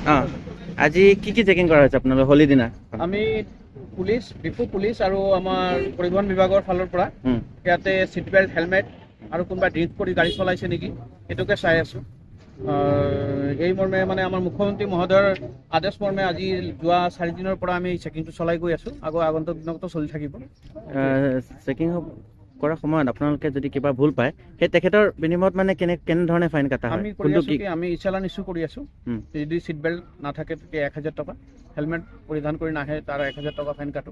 আজি কি চেকিং কৰা হৈছে আপোনালোকৰ হোলী দিনা? আমি পুলিচ, ডিপু পুলিচ আৰু আমাৰ পৰিবহণ বিভাগৰ ফালৰ পৰা ইয়াতে চিট বেল্ট, হেলমেট আৰু কোনোবা ড্ৰিংক কৰি গাড়ী চলাইছে নেকি এইটোকে চাই আছোঁ। এই মৰ্মে মানে আমাৰ মুখ্যমন্ত্ৰী মহোদয়ৰ আদেশ মৰ্মে আজি যোৱা 4 দিনৰ পৰা আমি চেকিংটো চলাই গৈ আছোঁ। আগন্তুক দিনতো চলি থাকিব। চেকিং কৰাৰ সময়ত আপোনালোকে যদি কিবা ভুল পায় সেই তেখেতৰ বিনিময়ত মানে কেনেধৰণে ফাইন কাটা হয়? আমি কৰি আছোঁ কি আমি চালান ইছ্যু কৰি আছোঁ। যদি চিট বেল্ট নাথাকে তেতিয়া 1000 টকা, হেলমেট পৰিধান কৰি নাহে তাৰ 1000 টকা ফাইন কাটো।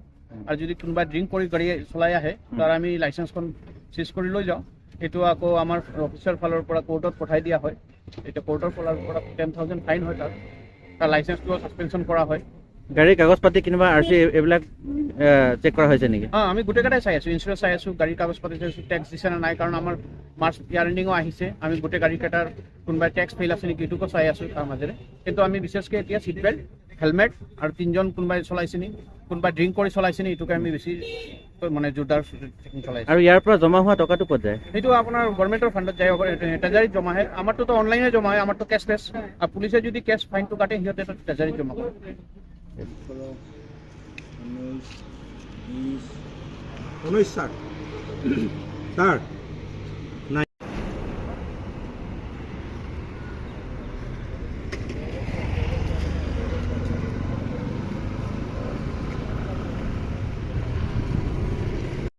আৰু যদি কোনোবা ড্ৰিংক কৰি গাড়ী চলাই আহে তাৰ আমি লাইচেন্সখন চিজ কৰি লৈ যাওঁ। এইটো আকৌ আমাৰ অফিচৰ ফালৰ পৰা কোৰ্টত পঠাই দিয়া হয়। এতিয়া কোৰ্টৰ ফালৰ পৰা 10,000 ফাইন হয়। তাৰ লাইচেন্সটো ছাছপেনশ্যন কৰা হয়। গাড়ীৰ কাগজ পাতি কিবা RC এইবিলাক চেক কৰা হৈছে নেকি? আমি গোটেইকেইটাই চাই আছোঁ, ইঞ্চুৰেঞ্চ চাই আছোঁ, গাড়ীৰ কাগজ পাতি চাই আছোঁ, টেক্স দিছে নে নাই, কাৰণ আমাৰ মাৰ্চ ইয়াৰ এণ্ডিঙো আহিছে। আমি গোটেই গাড়ীকেইটাৰ কোনোবাই টেক্স ফেইল আছে নেকি এইটোকো চাই আছোঁ তাৰ মাজেৰে। কিন্তু আমি বিশেষকৈ এতিয়া চিট বেল্ট, হেলমেট আৰু 3জন কোনোবাই চলাইছে নি, কোনোবাই ড্ৰিংক কৰি চলাইছে নি এইটোকে আমি বেছি মানে জোৰদাৰ চেকিং চলাইছোঁ। আৰু ইয়াৰ পৰা জমা হোৱা টকাটো ক'ত যায়? সেইটো আপোনাৰ গভৰ্ণমেণ্টৰ ফাণ্ডত যায়, ট্ৰেজাৰীত জমা হয়। আমাৰতো অনলাইনে জমা হয়, আমাৰতো কেছলেছ। আৰু পুলিচে যদি কেছ ফাইনটো কাটে সিহঁতে ট্ৰেজাৰীত জমা কৰে। 19 স্যাৰ